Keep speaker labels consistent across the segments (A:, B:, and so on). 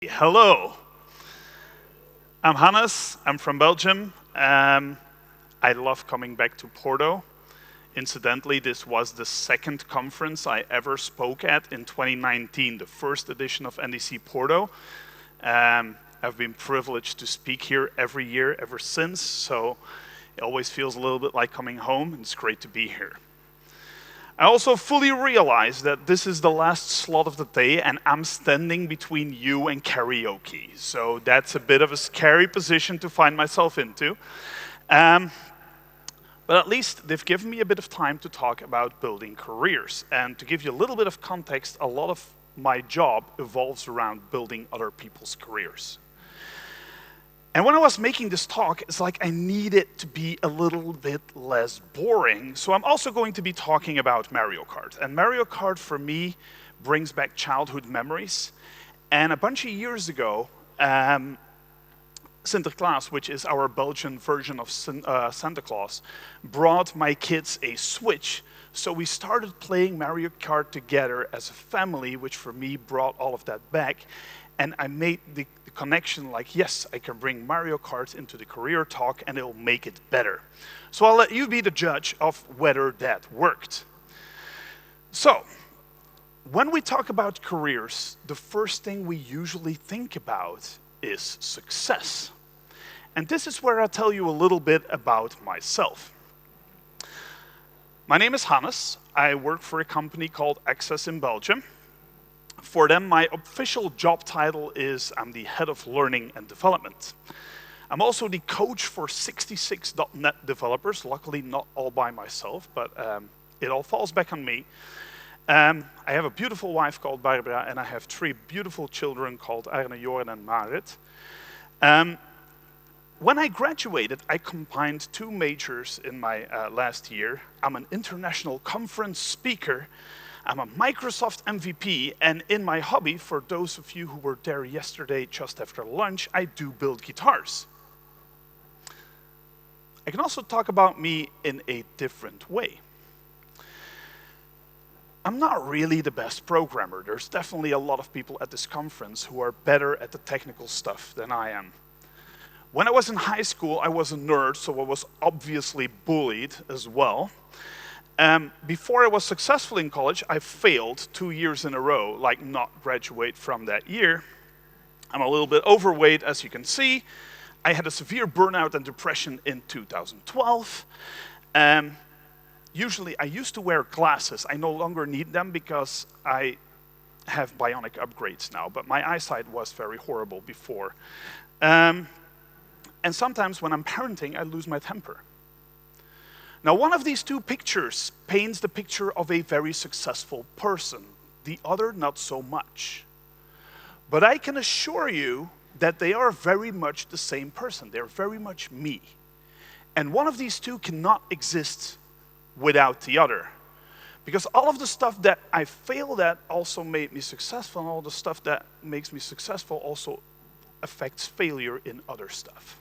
A: Hello, I'm Hannes, I'm from Belgium. I love coming back to Porto. Incidentally, this was the second conference I ever spoke at in 2019, the first edition of NDC Porto. I've been privileged to speak here every year ever since, so it always feels a little bit like coming home, and it's great to be here. I also fully realize that this is the last slot of the day and I'm standing between you and karaoke. So that's a bit of a scary position to find myself into. But at least they've given me a bit of time to talk about building careers. And to give you a little bit of context, a lot of my job evolves around building other people's careers. And when I was making this talk, it's like I need it to be a little bit less boring. So I'm also going to be talking about Mario Kart. And Mario Kart, for me, brings back childhood memories. And a bunch of years ago, Sinterklaas, which is our Belgian version of Santa Claus, brought my kids a Switch. So we started playing Mario Kart together as a family, which for me brought all of that back. And I made the connection like, yes, I can bring Mario Kart into the career talk and it'll make it better. So I'll let you be the judge of whether that worked. So, when we talk about careers, the first thing we usually think about is success. And this is where I'll tell you a little bit about myself. My name is Hannes. I work for a company called Axxes in Belgium. For them, my official job title is I'm the head of learning and development. I'm also the coach for 66.net developers, luckily not all by myself, but it all falls back on me. I have a beautiful wife called Barbara, and I have 3 beautiful children called Arne, Joren, and Marit. When I graduated, I combined 2 majors in my last year. I'm an international conference speaker. I'm a Microsoft MVP, and in my hobby, for those of you who were there yesterday just after lunch, I do build guitars. I can also talk about me in a different way. I'm not really the best programmer. There's definitely a lot of people at this conference who are better at the technical stuff than I am. When I was in high school, I was a nerd, so I was obviously bullied as well. Before I was successful in college, I failed 2 years in a row, like not graduate from that year. I'm a little bit overweight, as you can see. I had a severe burnout and depression in 2012. Usually, I used to wear glasses. I no longer need them because I have bionic upgrades now, but my eyesight was very horrible before. And sometimes when I'm parenting, I lose my temper. Now, one of these 2 pictures paints the picture of a very successful person, the other not so much. But I can assure you that they are very much the same person. They're very much me. And one of these 2 cannot exist without the other. Because all of the stuff that I failed at also made me successful, and all the stuff that makes me successful also affects failure in other stuff.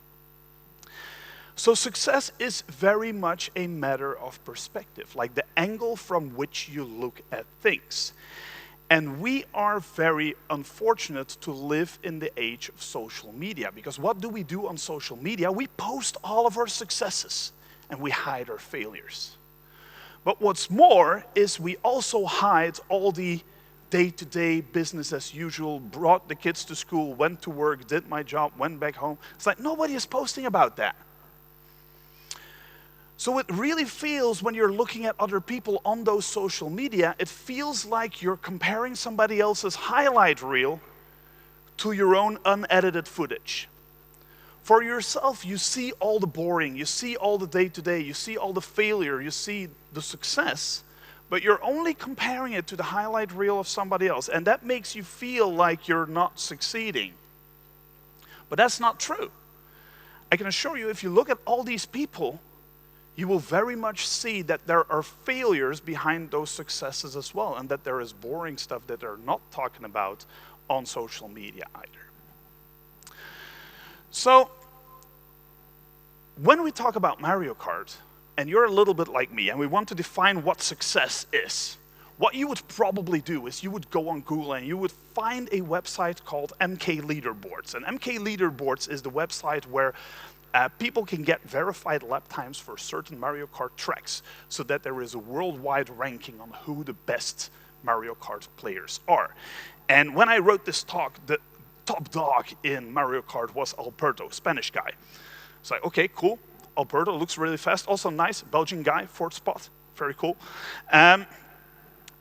A: So success is very much a matter of perspective, like the angle from which you look at things. And we are very unfortunate to live in the age of social media, because what do we do on social media? We post all of our successes and we hide our failures. But what's more is we also hide all the day-to-day business as usual, brought the kids to school, went to work, did my job, went back home. It's like nobody is posting about that. So it really feels, when you're looking at other people on those social media, it feels like you're comparing somebody else's highlight reel to your own unedited footage. For yourself, you see all the boring, you see all the day-to-day, you see all the failure, you see the success, but you're only comparing it to the highlight reel of somebody else, and that makes you feel like you're not succeeding. But that's not true. I can assure you, if you look at all these people, you will very much see that there are failures behind those successes as well, and that there is boring stuff that they're not talking about on social media either. So, when we talk about Mario Kart, and you're a little bit like me, and we want to define what success is, what you would probably do is you would go on Google and you would find a website called MK Leaderboards. And MK Leaderboards is the website where people can get verified lap times for certain Mario Kart tracks so that there is a worldwide ranking on who the best Mario Kart players are. And when I wrote this talk, the top dog in Mario Kart was Alberto, Spanish guy. It's like, okay, cool. Alberto looks really fast. Also nice, Belgian guy, 4th spot. Very cool.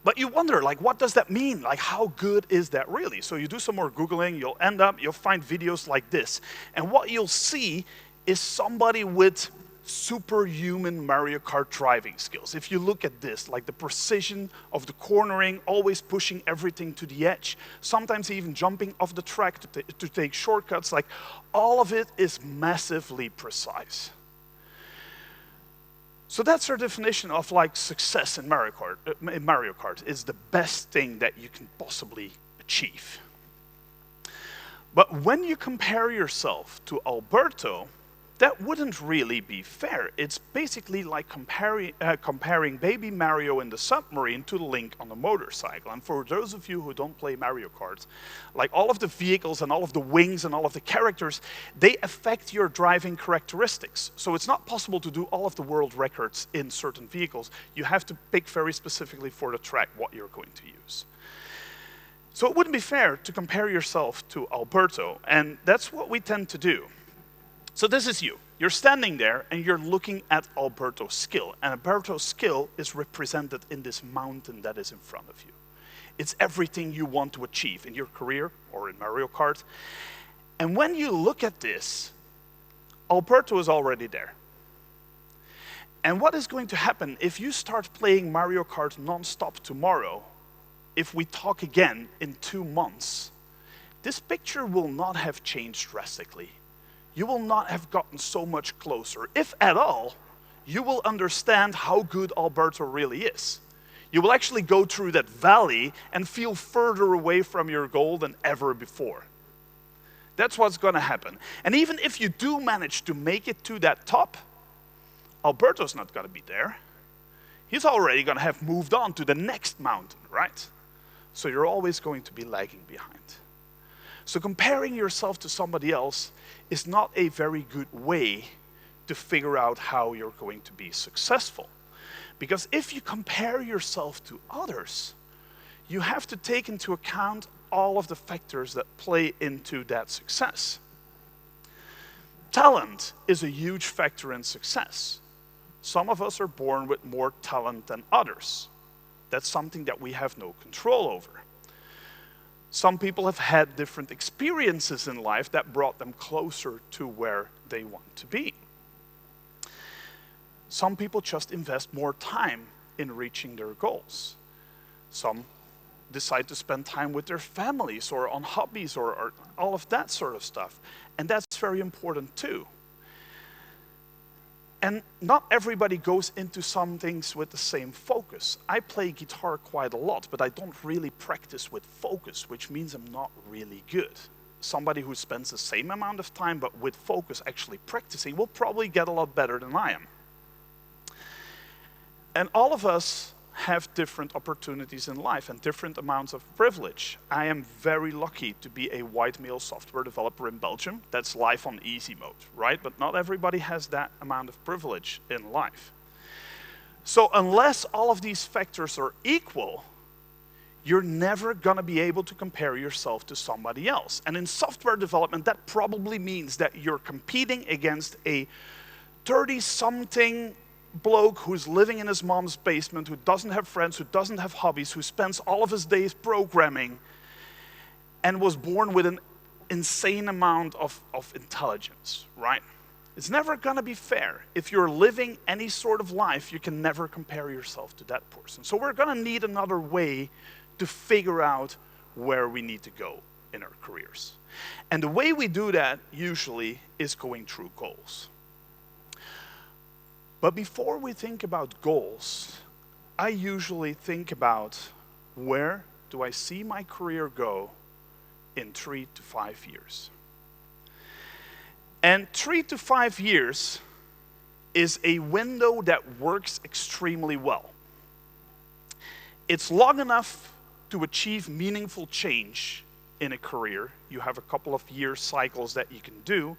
A: But you wonder, like, what does that mean? Like, how good is that really? So you do some more Googling, you'll find videos like this. And what you'll see is somebody with superhuman Mario Kart driving skills. If you look at this, like the precision of the cornering, always pushing everything to the edge, sometimes even jumping off the track to take shortcuts, like all of it is massively precise. So that's our definition of like success in Mario Kart. It's the best thing that you can possibly achieve. But when you compare yourself to Alberto, that wouldn't really be fair. It's basically like comparing baby Mario in the submarine to Link on the motorcycle. And for those of you who don't play Mario Kart, like all of the vehicles and all of the wings and all of the characters, they affect your driving characteristics. So it's not possible to do all of the world records in certain vehicles. You have to pick very specifically for the track what you're going to use. So it wouldn't be fair to compare yourself to Alberto, and that's what we tend to do. So this is you. You're standing there and you're looking at Alberto's skill. And Alberto's skill is represented in this mountain that is in front of you. It's everything you want to achieve in your career or in Mario Kart. And when you look at this, Alberto is already there. And what is going to happen if you start playing Mario Kart non-stop tomorrow, if we talk again in 2 months, this picture will not have changed drastically. You will not have gotten so much closer. If at all, you will understand how good Alberto really is. You will actually go through that valley and feel further away from your goal than ever before. That's what's going to happen. And even if you do manage to make it to that top, Alberto's not going to be there. He's already going to have moved on to the next mountain, right? So you're always going to be lagging behind. So comparing yourself to somebody else is not a very good way to figure out how you're going to be successful. Because if you compare yourself to others, you have to take into account all of the factors that play into that success. Talent is a huge factor in success. Some of us are born with more talent than others. That's something that we have no control over. Some people have had different experiences in life that brought them closer to where they want to be. Some people just invest more time in reaching their goals. Some decide to spend time with their families or on hobbies or all of that sort of stuff. And that's very important too. And not everybody goes into some things with the same focus. I play guitar quite a lot, but I don't really practice with focus, which means I'm not really good. Somebody who spends the same amount of time, but with focus actually practicing, will probably get a lot better than I am. And all of us have different opportunities in life and different amounts of privilege. I am very lucky to be a white male software developer in Belgium. That's life on easy mode, right? But not everybody has that amount of privilege in life. So unless all of these factors are equal, you're never gonna be able to compare yourself to somebody else. And in software development, that probably means that you're competing against a 30-something bloke who's living in his mom's basement, who doesn't have friends, who doesn't have hobbies, who spends all of his days programming, and was born with an insane amount of intelligence, right? It's never gonna be fair. If you're living any sort of life, you can never compare yourself to that person. So we're gonna need another way to figure out where we need to go in our careers. And the way we do that usually is going through goals. But before we think about goals, I usually think about where do I see my career go in 3 to 5 years. And 3 to 5 years is a window that works extremely well. it's long enough to achieve meaningful change in a career. You have a couple of year cycles that you can do.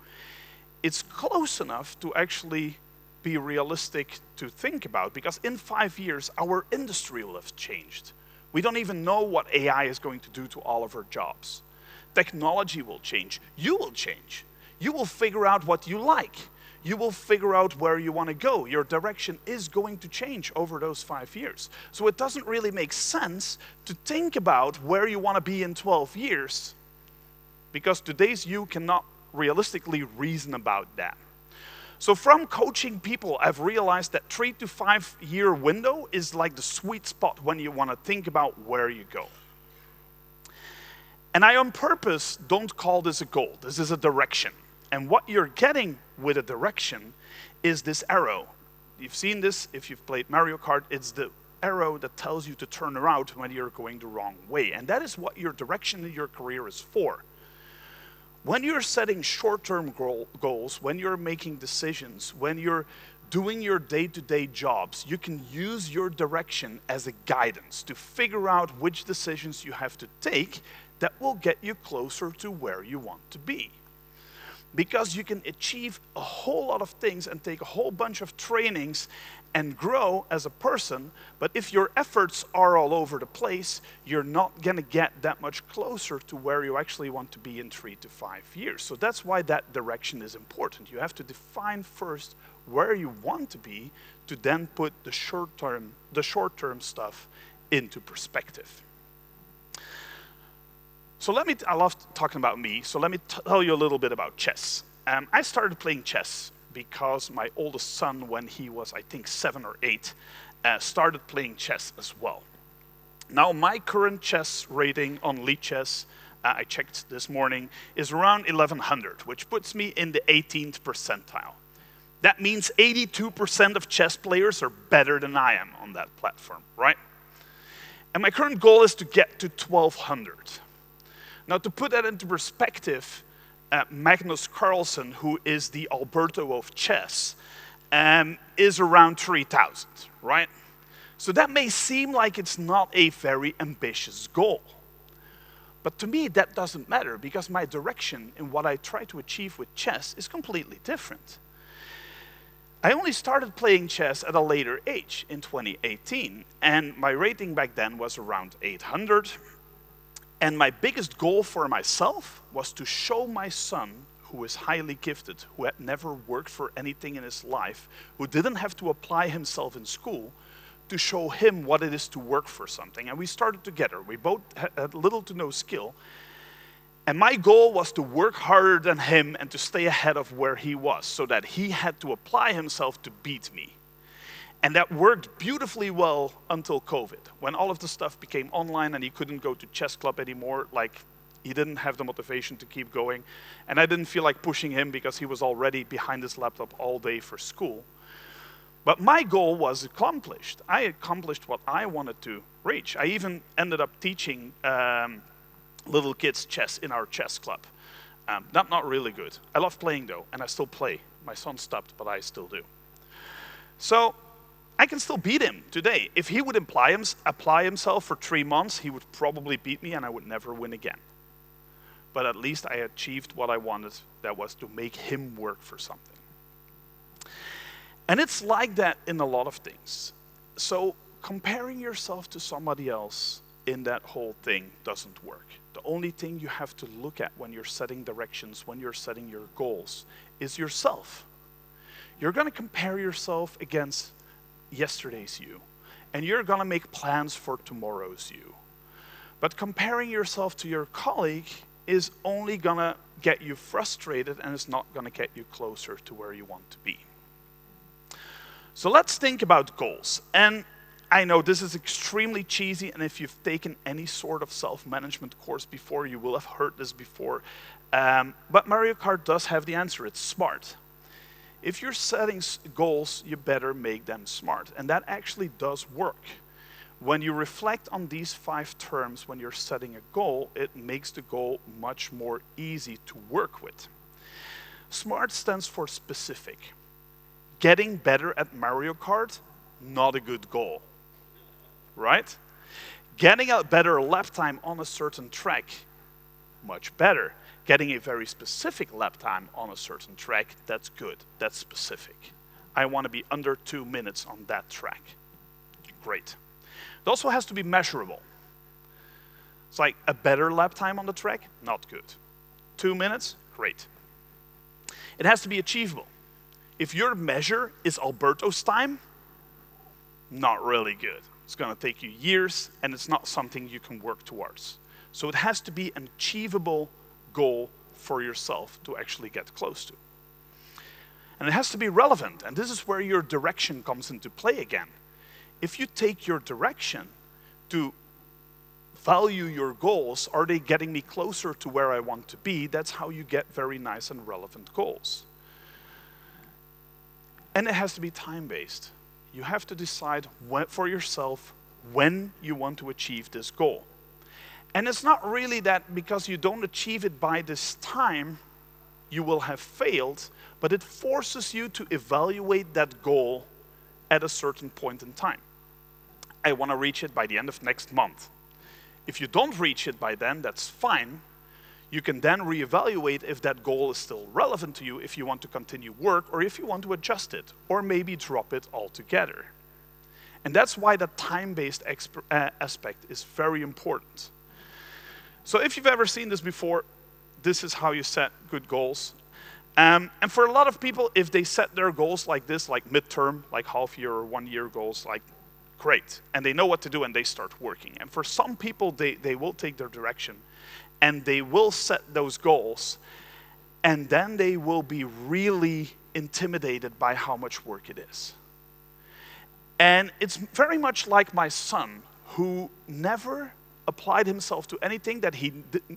A: It's close enough to actually be realistic to think about, because in 5 years, our industry will have changed. We don't even know what AI is going to do to all of our jobs. Technology will change. You will change. You will figure out what you like. You will figure out where you want to go. Your direction is going to change over those 5 years. So it doesn't really make sense to think about where you want to be in 12 years, because today's you cannot realistically reason about that. So from coaching people, I've realized that 3 to 5 year window is like the sweet spot when you want to think about where you go. And I on purpose don't call this a goal. This is a direction. And what you're getting with a direction is this arrow. You've seen this if you've played Mario Kart. It's the arrow that tells you to turn around when you're going the wrong way. And that is what your direction in your career is for. When you're setting short-term goals, when you're making decisions, when you're doing your day-to-day jobs, you can use your direction as a guidance to figure out which decisions you have to take that will get you closer to where you want to be. Because you can achieve a whole lot of things and take a whole bunch of trainings and grow as a person, but if your efforts are all over the place, you're not going to get that much closer to where you actually want to be in 3 to 5 years. So that's why that direction is important. You have to define first where you want to be to then put the short-term stuff into perspective. So I love talking about me, so let me tell you a little bit about chess. I started playing chess because my oldest son, when he was, I think, 7 or 8, started playing chess as well. Now, my current chess rating on Lichess, I checked this morning, is around 1100, which puts me in the 18th percentile. That means 82% of chess players are better than I am on that platform, right? And my current goal is to get to 1200. Now, to put that into perspective, Magnus Carlsen, who is the Alberto of chess, is around 3000, right? So that may seem like it's not a very ambitious goal. But to me, that doesn't matter, because my direction in what I try to achieve with chess is completely different. I only started playing chess at a later age, in 2018, and my rating back then was around 800. And my biggest goal for myself was to show my son, who is highly gifted, who had never worked for anything in his life, who didn't have to apply himself in school, to show him what it is to work for something. And we started together. We both had little to no skill. And my goal was to work harder than him and to stay ahead of where he was, so that he had to apply himself to beat me. And that worked beautifully well until COVID, when all of the stuff became online and he couldn't go to chess club anymore. Like, he didn't have the motivation to keep going. And I didn't feel like pushing him because he was already behind his laptop all day for school. But my goal was accomplished. I accomplished what I wanted to reach. I even ended up teaching little kids chess in our chess club. Not really good. I love playing though, and I still play. My son stopped, but I still do. So I can still beat him today. If he would apply himself for 3 months, he would probably beat me and I would never win again. But at least I achieved what I wanted, that was to make him work for something. And it's like that in a lot of things. So comparing yourself to somebody else in that whole thing doesn't work. The only thing you have to look at when you're setting directions, when you're setting your goals, is yourself. You're going to compare yourself against yesterday's you, and you're going to make plans for tomorrow's you. But comparing yourself to your colleague is only going to get you frustrated, and it's not going to get you closer to where you want to be. So let's think about goals. And I know this is extremely cheesy, and if you've taken any sort of self-management course before, you will have heard this before. But Mario Kart does have the answer. It's SMART. If you're setting goals, you better make them smart. And that actually does work. When you reflect on these 5 terms when you're setting a goal, it makes the goal much more easy to work with. SMART stands for specific. Getting better at Mario Kart, not a good goal, right? Getting a better lap time on a certain track, much better. Getting a very specific lap time on a certain track, that's good, that's specific. I want to be under 2 minutes on that track. Great. It also has to be measurable. It's like a better lap time on the track, not good. 2 minutes, great. It has to be achievable. If your measure is Alberto's time, not really good. It's going to take you years, and it's not something you can work towards. So it has to be an achievable goal for yourself to actually get close to. And it has to be relevant, and this is where your direction comes into play again. If you take your direction to value your goals, are they getting me closer to where I want to be? That's how you get very nice and relevant goals. And it has to be time-based. You have to decide for yourself when you want to achieve this goal. And it's not really that because you don't achieve it by this time, you will have failed, but it forces you to evaluate that goal at a certain point in time. I want to reach it by the end of next month. If you don't reach it by then, that's fine. You can then reevaluate if that goal is still relevant to you, if you want to continue work, or if you want to adjust it, or maybe drop it altogether. And that's why the time-based aspect is very important. So if you've ever seen this before, this is how you set good goals. And for a lot of people, if they set their goals like this, like midterm, like half-year or one-year goals, like great. And they know what to do and they start working. And for some people, they will take their direction and they will set those goals, and then they will be really intimidated by how much work it is. And it's very much like my son, who never applied himself to anything that he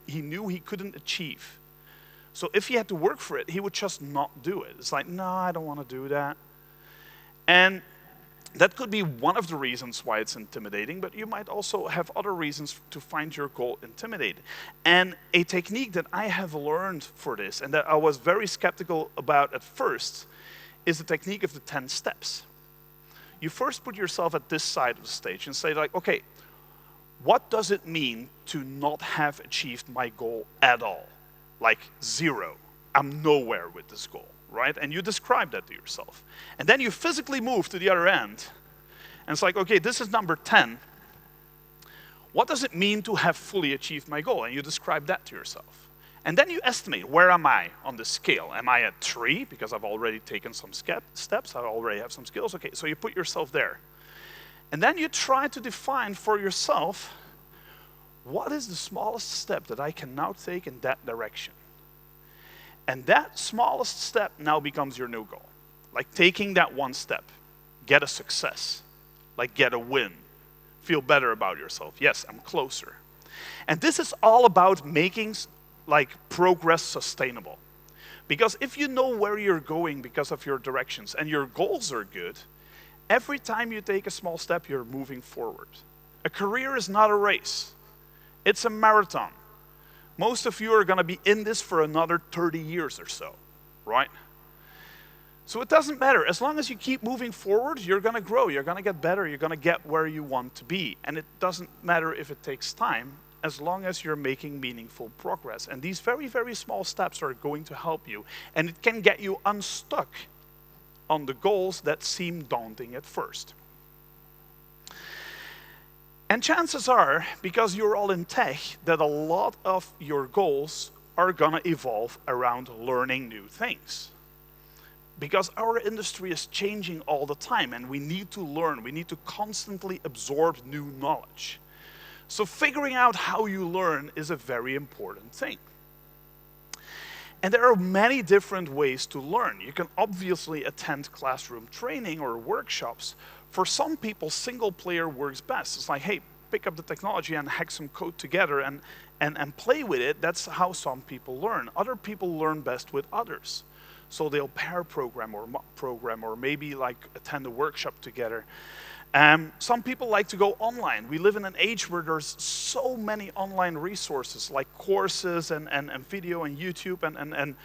A: knew he couldn't achieve. So if he had to work for it, he would just not do it. It's like, no, I don't want to do that. And that could be one of the reasons why it's intimidating, but you might also have other reasons to find your goal intimidating. And a technique that I have learned for this, and that I was very skeptical about at first, is the technique of the 10 steps. You first put yourself at this side of the stage and say like, okay, what does it mean to not have achieved my goal at all? Like 0. I'm nowhere with this goal. Right? And you describe that to yourself. And then you physically move to the other end. And it's like, okay, this is number 10. What does it mean to have fully achieved my goal? And you describe that to yourself. And then you estimate, where am I on the scale? Am I at 3? Because I've already taken some steps. I already have some skills. Okay, so you put yourself there. And then you try to define for yourself, what is the smallest step that I can now take in that direction? And that smallest step now becomes your new goal. Like taking that one step, get a success, like get a win, feel better about yourself. Yes, I'm closer. And this is all about making like progress sustainable. Because if you know where you're going because of your directions and your goals are good, every time you take a small step, you're moving forward. A career is not a race. It's a marathon. Most of you are going to be in this for another 30 years or so, right? So it doesn't matter. As long as you keep moving forward, you're going to grow. You're going to get better. You're going to get where you want to be. And it doesn't matter if it takes time, as long as you're making meaningful progress. And these very, very small steps are going to help you. And it can get you unstuck on the goals that seem daunting at first. And chances are, because you're all in tech, that a lot of your goals are gonna evolve around learning new things. Because our industry is changing all the time and we need to learn, we need to constantly absorb new knowledge. So figuring out how you learn is a very important thing. And there are many different ways to learn. You can obviously attend classroom training or workshops. For some people, single player works best. It's like, hey, pick up the technology and hack some code together and play with it. That's how some people learn. Other people learn best with others. So they'll pair program or mock program or maybe like attend a workshop together. Some people like to go online. We live in an age where there's so many online resources like courses and video and YouTube and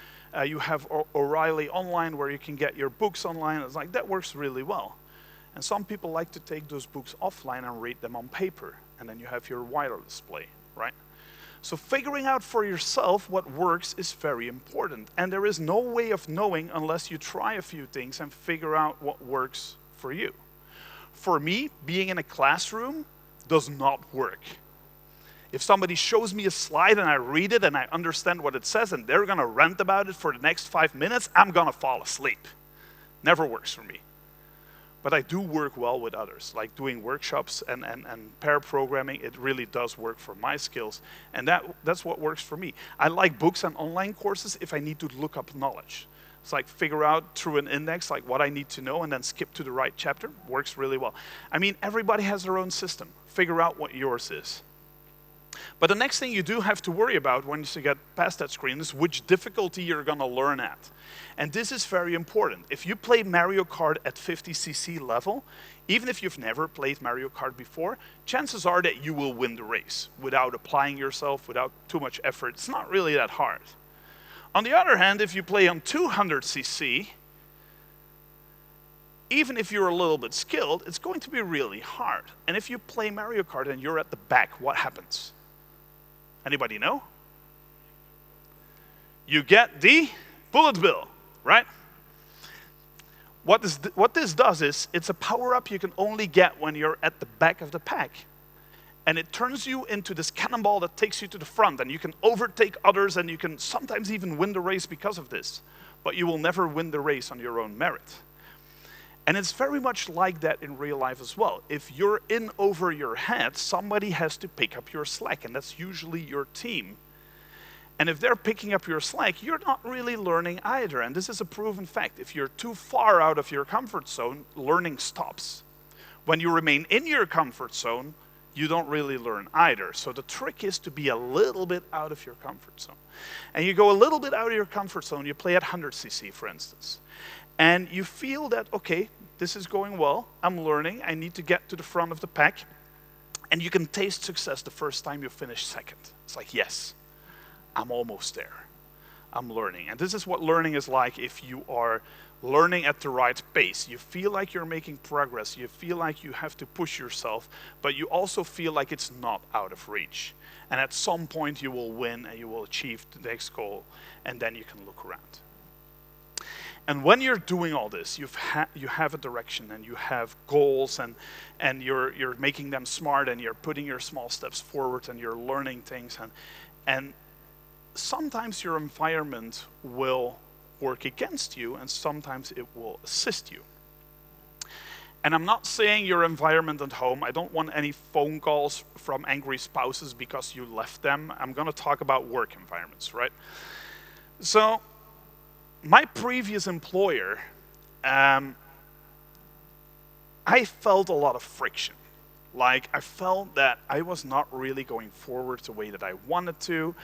A: you have O'Reilly online where you can get your books online. It's like that works really well. And some people like to take those books offline and read them on paper. and then you have your wider display, right? So figuring out for yourself what works is very important. And there is no way of knowing unless you try a few things and figure out what works for you. For me, being in a classroom does not work. If somebody shows me a slide and I read it and I understand what it says and they're going to rant about it for the next 5 minutes, I'm going to fall asleep. Never works for me. But I do work well with others, like doing workshops and pair programming. It really does work for my skills, and that's what works for me. I like books and online courses if I need to look up knowledge. It's like figure out through an index like what I need to know and then skip to the right chapter. Works really well. I mean, everybody has their own system. Figure out what yours is. But the next thing you do have to worry about once you get past that screen is which difficulty you're going to learn at. And this is very important. If you play Mario Kart at 50cc level, even if you've never played Mario Kart before, chances are that you will win the race without applying yourself, without too much effort. It's not really that hard. On the other hand, if you play on 200cc, even if you're a little bit skilled, it's going to be really hard. And if you play Mario Kart and you're at the back, what happens? Anybody know? You get the bullet bill, right? What this does is, it's a power-up you can only get when you're at the back of the pack. And it turns you into this cannonball that takes you to the front, and you can overtake others, and you can sometimes even win the race because of this. But you will never win the race on your own merit. And it's very much like that in real life as well. If you're in over your head, somebody has to pick up your slack, and that's usually your team. And if they're picking up your slack, you're not really learning either. And this is a proven fact. If you're too far out of your comfort zone, learning stops. When you remain in your comfort zone, you don't really learn either. So the trick is to be a little bit out of your comfort zone. And you go a little bit out of your comfort zone, you play at 100cc, for instance. And you feel that, okay, this is going well, I'm learning, I need to get to the front of the pack. And you can taste success the first time you finish second. It's like, yes, I'm almost there. I'm learning. And this is what learning is like if you are learning at the right pace. You feel like you're making progress. You feel like you have to push yourself, but you also feel like it's not out of reach. And at some point you will win and you will achieve the next goal, and then you can look around. And when you're doing all this, you have a direction and you have goals, and you're making them smart, and you're putting your small steps forward, and you're learning things, and sometimes your environment will work against you, and sometimes it will assist you. And I'm not saying your environment at home. I don't want any phone calls from angry spouses because you left them. I'm going to talk about work environments, right? So my previous employer, I felt a lot of friction. Like, I felt that I was not really going forward the way that I wanted to.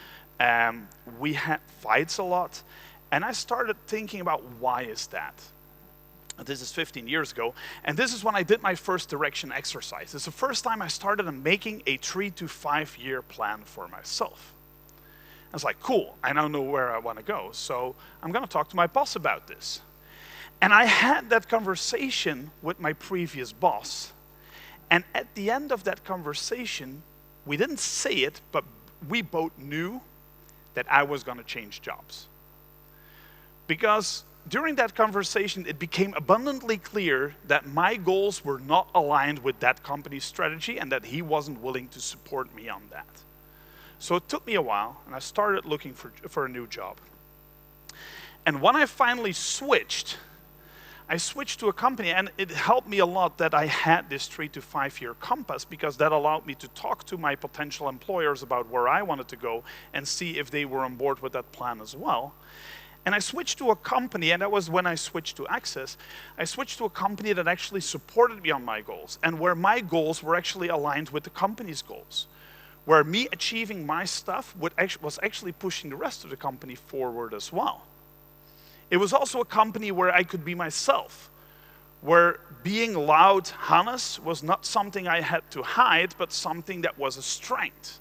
A: We had fights a lot. And I started thinking about, why is that? This is 15 years ago. And this is when I did my first direction exercise. It's the first time I started making a 3 to 5 year plan for myself. I was like, cool, I now know where I want to go. So I'm going to talk to my boss about this. And I had that conversation with my previous boss. And at the end of that conversation, we didn't say it, but we both knew that I was going to change jobs. Because during that conversation, it became abundantly clear that my goals were not aligned with that company's strategy, and that he wasn't willing to support me on that. So it took me a while, and I started looking for a new job. And when I finally switched, I switched to a company, and it helped me a lot that I had this 3 to 5 year compass, because that allowed me to talk to my potential employers about where I wanted to go and see if they were on board with that plan as well. And I switched to a company, and that was when I switched to Axxes. I switched to a company that actually supported me on my goals, and where my goals were actually aligned with the company's goals. Where me achieving my stuff was actually pushing the rest of the company forward as well. It was also a company where I could be myself, where being loud Hannes was not something I had to hide, but something that was a strength.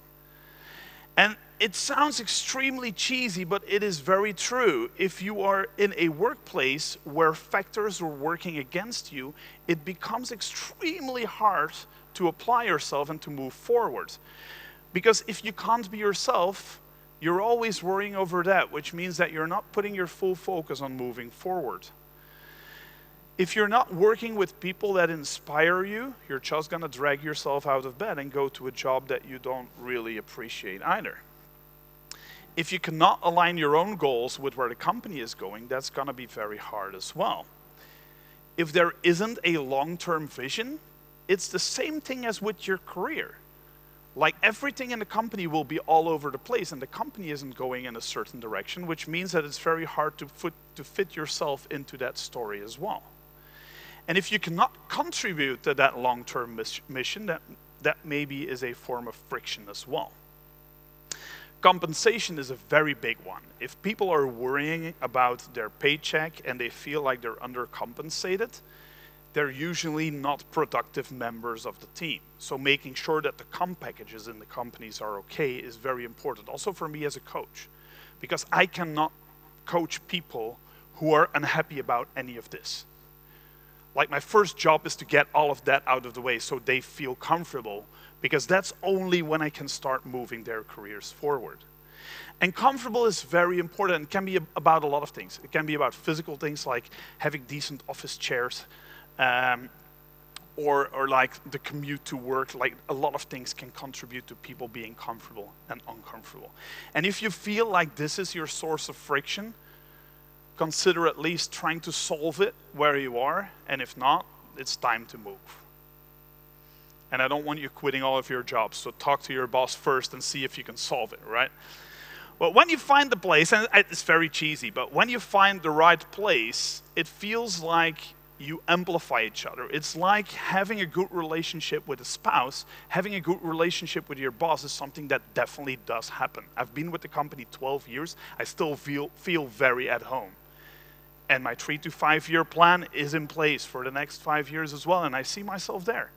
A: And it sounds extremely cheesy, but it is very true. If you are in a workplace where factors are working against you, it becomes extremely hard to apply yourself and to move forward. Because if you can't be yourself, you're always worrying over that, which means that you're not putting your full focus on moving forward. If you're not working with people that inspire you, you're just going to drag yourself out of bed and go to a job that you don't really appreciate either. If you cannot align your own goals with where the company is going, that's going to be very hard as well. If there isn't a long-term vision, it's the same thing as with your career. Like everything in the company will be all over the place and the company isn't going in a certain direction, which means that it's very hard to fit yourself into that story as well. And if you cannot contribute to that long-term mission, that maybe is a form of friction as well. Compensation is a very big one. If people are worrying about their paycheck and they feel like they're undercompensated, they're usually not productive members of the team. So making sure that the comp packages in the companies are okay is very important. Also for me as a coach, because I cannot coach people who are unhappy about any of this. Like my first job is to get all of that out of the way so they feel comfortable, because that's only when I can start moving their careers forward. And comfortable is very important. It can be about a lot of things. It can be about physical things like having decent office chairs, or like the commute to work. Like a lot of things can contribute to people being comfortable and uncomfortable. And if you feel like this is your source of friction, consider at least trying to solve it where you are, and if not, it's time to move. And I don't want you quitting all of your jobs, so talk to your boss first and see if you can solve it, right? Well, when you find the place, and it's very cheesy, but when you find the right place, it feels like you amplify each other. It's like having a good relationship with a spouse, having a good relationship with your boss is something that definitely does happen. I've been with the company 12 years, I still feel very at home. And my 3 to 5 year plan is in place for the next 5 years as well, and I see myself there.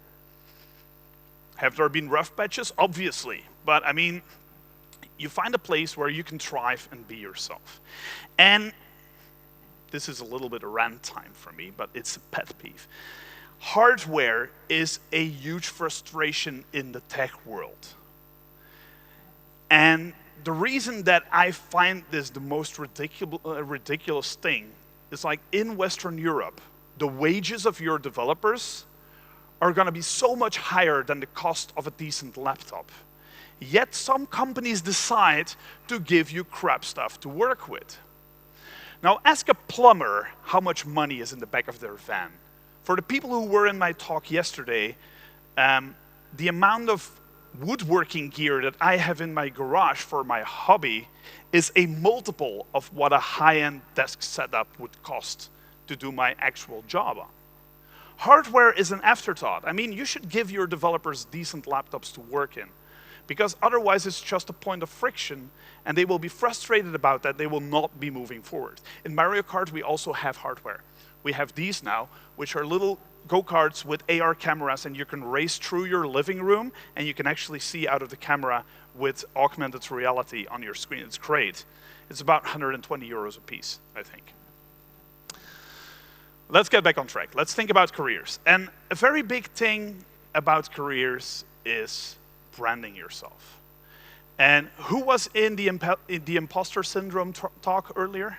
A: Have there been rough patches? Obviously, but I mean, you find a place where you can thrive and be yourself. And this is a little bit of rant time for me, but it's a pet peeve. Hardware is a huge frustration in the tech world. And the reason that I find this the most ridiculous thing is, like, in Western Europe, the wages of your developers are going to be so much higher than the cost of a decent laptop. Yet some companies decide to give you crap stuff to work with. Now ask a plumber how much money is in the back of their van. For the people who were in my talk yesterday, the amount of woodworking gear that I have in my garage for my hobby is a multiple of what a high-end desk setup would cost to do my actual job on. Hardware is an afterthought. I mean, you should give your developers decent laptops to work in, because otherwise it's just a point of friction and they will be frustrated about that. They will not be moving forward. In Mario Kart, we also have hardware. We have these now, which are little go-karts with AR cameras, and you can race through your living room and you can actually see out of the camera with augmented reality on your screen. It's great. It's about 120 euros a piece, I think. Let's get back on track. Let's think about careers. And a very big thing about careers is branding yourself. And who was in the imposter syndrome talk earlier?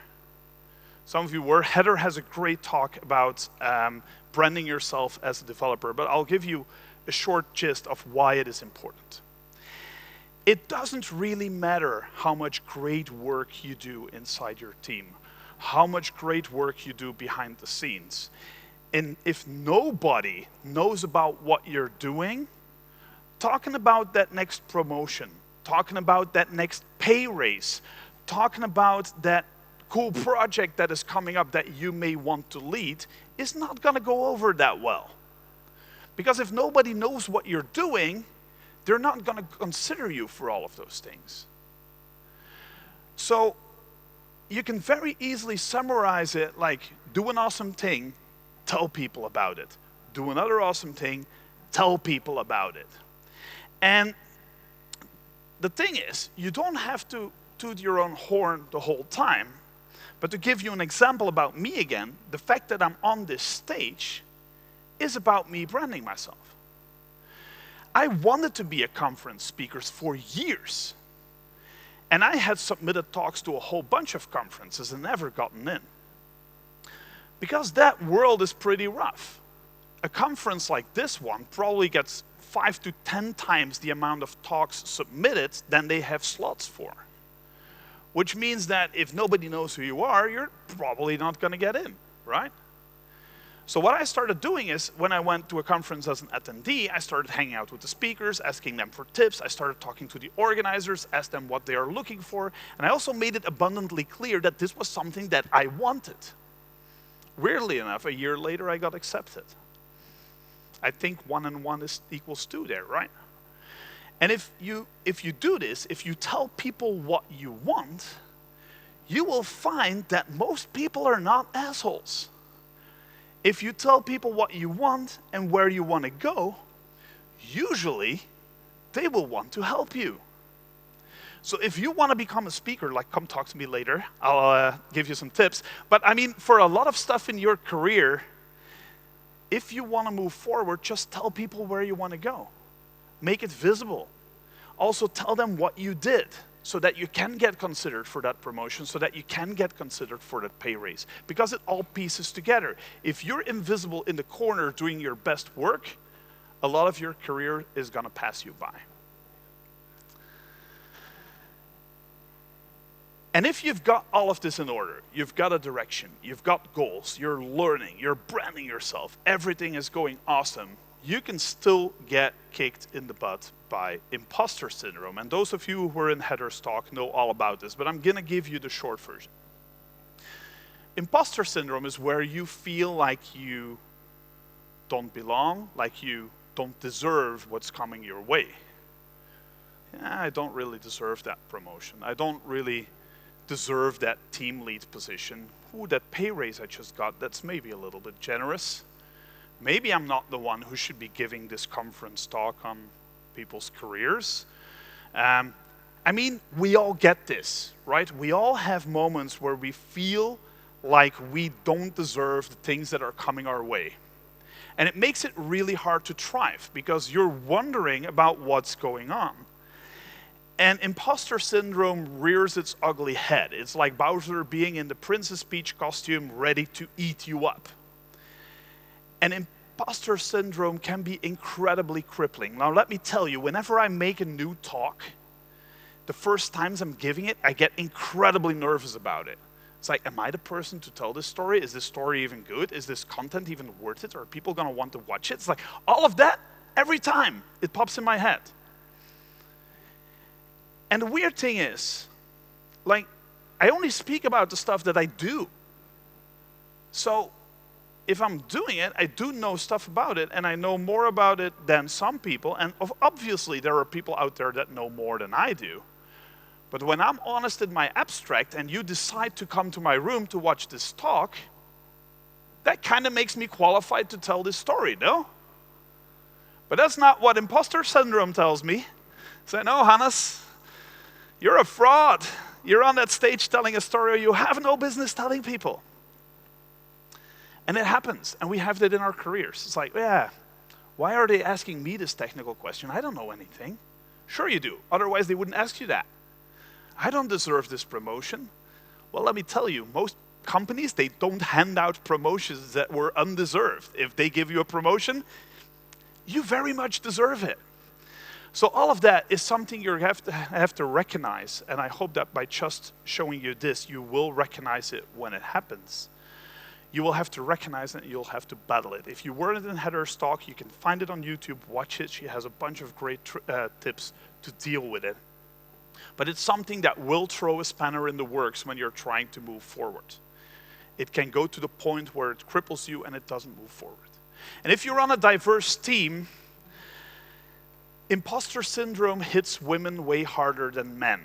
A: Some of you were. Heather has a great talk about branding yourself as a developer, but I'll give you a short gist of why it is important. It doesn't really matter how much great work you do inside your team, how much great work you do behind the scenes. And if nobody knows about what you're doing, talking about that next promotion, talking about that next pay raise, talking about that cool project that is coming up that you may want to lead is not going to go over that well. Because if nobody knows what you're doing, they're not going to consider you for all of those things. So you can very easily summarize it like, do an awesome thing, tell people about it. Do another awesome thing, tell people about it. And the thing is, you don't have to toot your own horn the whole time. But to give you an example about me again, the fact that I'm on this stage is about me branding myself. I wanted to be a conference speaker for years. And I had submitted talks to a whole bunch of conferences and never gotten in. Because that world is pretty rough. A conference like this one probably gets 5 to 10 times the amount of talks submitted than they have slots for. Which means that if nobody knows who you are, you're probably not going to get in, right? So what I started doing is, when I went to a conference as an attendee, I started hanging out with the speakers, asking them for tips. I started talking to the organizers, asked them what they are looking for. And I also made it abundantly clear that this was something that I wanted. Weirdly enough, a year later, I got accepted. I think 1 and 1 equals 2 there, right? And if you do this, if you tell people what you want, you will find that most people are not assholes. If you tell people what you want and where you want to go, usually they will want to help you. So if you want to become a speaker, like, come talk to me later, I'll give you some tips. But I mean, for a lot of stuff in your career, if you want to move forward, just tell people where you want to go. Make it visible. Also tell them what you did so that you can get considered for that promotion, so that you can get considered for that pay raise. Because it all pieces together. If you're invisible in the corner doing your best work, a lot of your career is going to pass you by. And if you've got all of this in order, you've got a direction, you've got goals, you're learning, you're branding yourself, everything is going awesome, you can still get kicked in the butt by imposter syndrome. And those of you who were in Heather's talk know all about this, but I'm going to give you the short version. Imposter syndrome is where you feel like you don't belong, like you don't deserve what's coming your way. Yeah, I don't really deserve that promotion. I don't really deserve that team lead position. Ooh, that pay raise I just got, that's maybe a little bit generous. Maybe I'm not the one who should be giving this conference talk on people's careers. I mean, we all get this, right? We all have moments where we feel like we don't deserve the things that are coming our way. And it makes it really hard to thrive because you're wondering about what's going on. And imposter syndrome rears its ugly head. It's like Bowser being in the Princess Peach costume ready to eat you up. And imposter syndrome can be incredibly crippling. Now let me tell you, whenever I make a new talk, the first times I'm giving it, I get incredibly nervous about it. It's like, am I the person to tell this story? Is this story even good? Is this content even worth it? Are people going to want to watch it? It's like, all of that, every time, it pops in my head. And the weird thing is, like, I only speak about the stuff that I do. So if I'm doing it, I do know stuff about it, and I know more about it than some people. And obviously, there are people out there that know more than I do. But when I'm honest in my abstract, and you decide to come to my room to watch this talk, that kind of makes me qualified to tell this story, no? But that's not what imposter syndrome tells me. Say, no, Hannes, you're a fraud. You're on that stage telling a story you have no business telling people. And it happens, and we have that in our careers. It's like, yeah, why are they asking me this technical question? I don't know anything. Sure you do, otherwise they wouldn't ask you that. I don't deserve this promotion. Well, let me tell you, most companies, they don't hand out promotions that were undeserved. If they give you a promotion, you very much deserve it. So all of that is something you have to recognize, and I hope that by just showing you this, you will recognize it when it happens. You will have to recognize it, and you'll have to battle it. If you weren't in Heather's talk, you can find it on YouTube, watch it. She has a bunch of great tips to deal with it. But it's something that will throw a spanner in the works when you're trying to move forward. It can go to the point where it cripples you and it doesn't move forward. And if you're on a diverse team, imposter syndrome hits women way harder than men.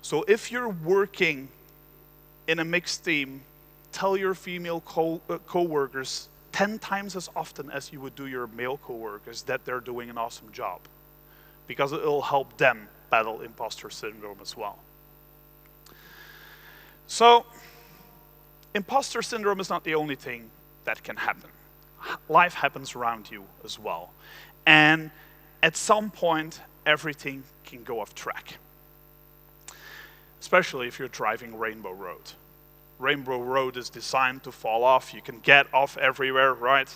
A: So if you're working in a mixed team, tell your female co-workers 10 times as often as you would do your male co-workers that they're doing an awesome job. Because it will help them battle imposter syndrome as well. So, imposter syndrome is not the only thing that can happen. Life happens around you as well. And at some point, everything can go off track. Especially if you're driving Rainbow Road. Rainbow Road is designed to fall off. You can get off everywhere, right?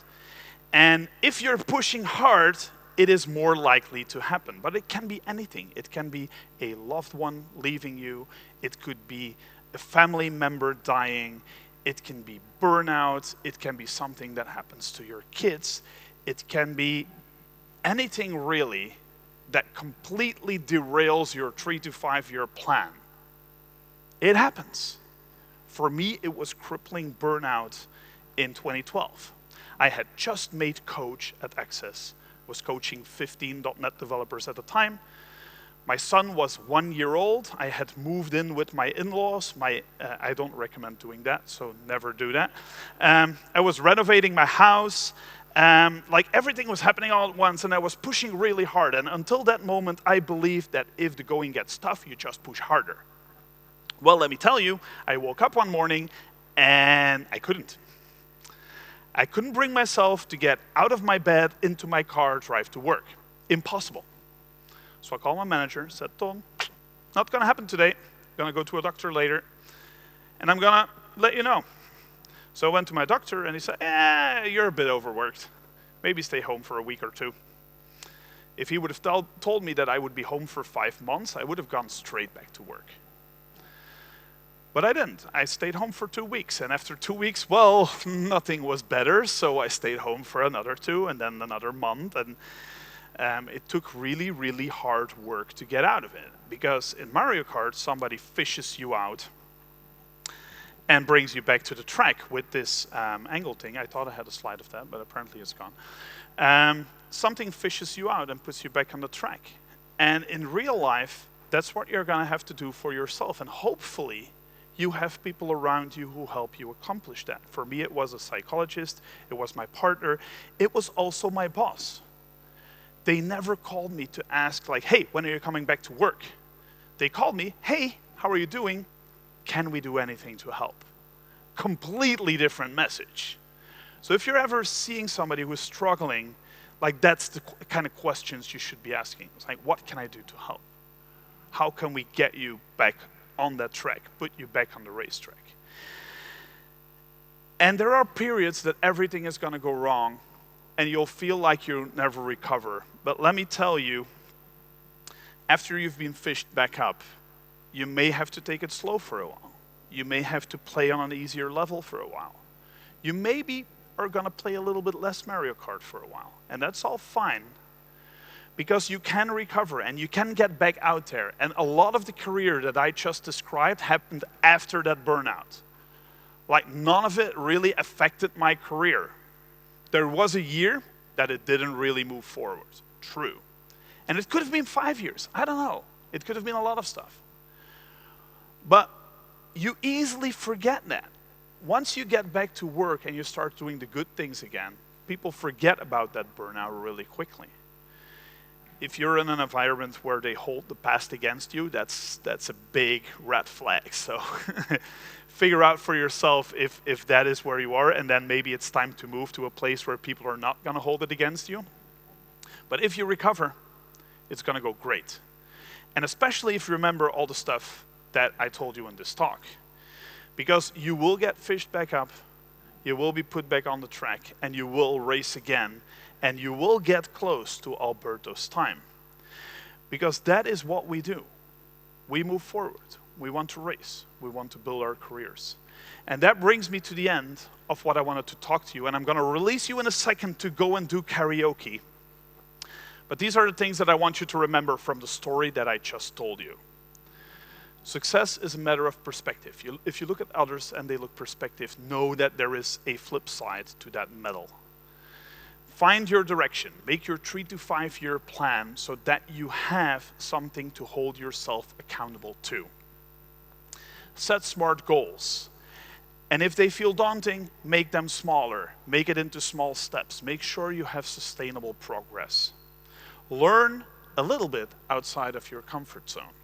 A: And if you're pushing hard, it is more likely to happen. But it can be anything. It can be a loved one leaving you. It could be a family member dying. It can be burnout. It can be something that happens to your kids. It can be anything really that completely derails your 3 to 5 year plan. It happens. For me, it was crippling burnout in 2012. I had just made coach at Axxes, was coaching 15 .NET developers at the time. My son was 1 year old. I had moved in with my in-laws. I don't recommend doing that, so never do that. I was renovating my house. Like everything was happening all at once, and I was pushing really hard. And until that moment, I believed that if the going gets tough, you just push harder. Well, let me tell you, I woke up one morning and I couldn't. I couldn't bring myself to get out of my bed, into my car, drive to work. Impossible. So I called my manager, said, Tom, not gonna happen today. Gonna go to a doctor later, and I'm gonna let you know. So I went to my doctor and he said, you're a bit overworked. Maybe stay home for a week or two. If he would have told me that I would be home for 5 months, I would have gone straight back to work. But I didn't. I stayed home for 2 weeks, and after 2 weeks, well, nothing was better, so I stayed home for another 2, and then another month, and it took really, really hard work to get out of it, because in Mario Kart, somebody fishes you out and brings you back to the track with this angle thing. I thought I had a slide of that, but apparently it's gone. Something fishes you out and puts you back on the track. And in real life, that's what you're gonna have to do for yourself, and hopefully, you have people around you who help you accomplish that. For me, it was a psychologist, it was my partner, it was also my boss. They never called me to ask like, hey, when are you coming back to work? They called me, hey, how are you doing? Can we do anything to help? Completely different message. So if you're ever seeing somebody who's struggling, like that's the kind of questions you should be asking. It's like, what can I do to help? How can we get you back on that track, put you back on the racetrack? And there are periods that everything is going to go wrong and you'll feel like you'll never recover. But let me tell you, after you've been fished back up, you may have to take it slow for a while. You may have to play on an easier level for a while. You maybe are going to play a little bit less Mario Kart for a while, and that's all fine. Because you can recover and you can get back out there. And a lot of the career that I just described happened after that burnout. Like none of it really affected my career. There was a year that it didn't really move forward. True. And it could have been 5 years. I don't know. It could have been a lot of stuff. But you easily forget that. Once you get back to work and you start doing the good things again, people forget about that burnout really quickly. If you're in an environment where they hold the past against you, that's a big red flag. So figure out for yourself if that is where you are, and then maybe it's time to move to a place where people are not going to hold it against you. But if you recover, it's going to go great. And especially if you remember all the stuff that I told you in this talk. Because you will get fished back up, you will be put back on the track, and you will race again. And you will get close to Alberto's time. Because that is what we do. We move forward. We want to race. We want to build our careers. And that brings me to the end of what I wanted to talk to you. And I'm going to release you in a second to go and do karaoke. But these are the things that I want you to remember from the story that I just told you. Success is a matter of perspective. If you look at others and they look perspective, know that there is a flip side to that medal. Find your direction. Make your 3 to 5 year plan so that you have something to hold yourself accountable to. Set smart goals. And if they feel daunting, make them smaller. Make it into small steps. Make sure you have sustainable progress. Learn a little bit outside of your comfort zone.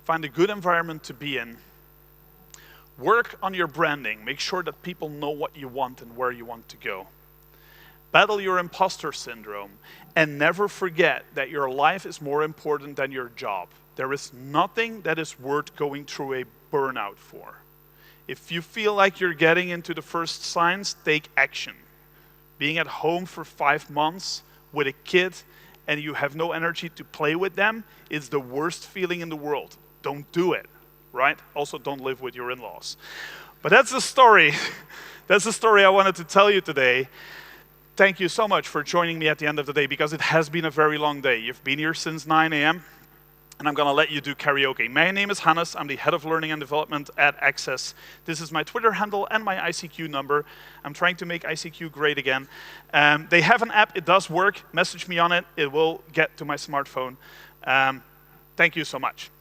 A: Find a good environment to be in. Work on your branding. Make sure that people know what you want and where you want to go. Battle your imposter syndrome. And never forget that your life is more important than your job. There is nothing that is worth going through a burnout for. If you feel like you're getting into the first signs, take action. Being at home for 5 months with a kid and you have no energy to play with them is the worst feeling in the world. Don't do it, right? Also, don't live with your in-laws. But that's the story. That's the story I wanted to tell you today. Thank you so much for joining me at the end of the day, because it has been a very long day. You've been here since 9 a.m. and I'm going to let you do karaoke. My name is Hannes. I'm the head of learning and development at Axxes. This is my Twitter handle and my ICQ number. I'm trying to make ICQ great again. They have an app. It does work. Message me on it. It will get to my smartphone. Thank you so much.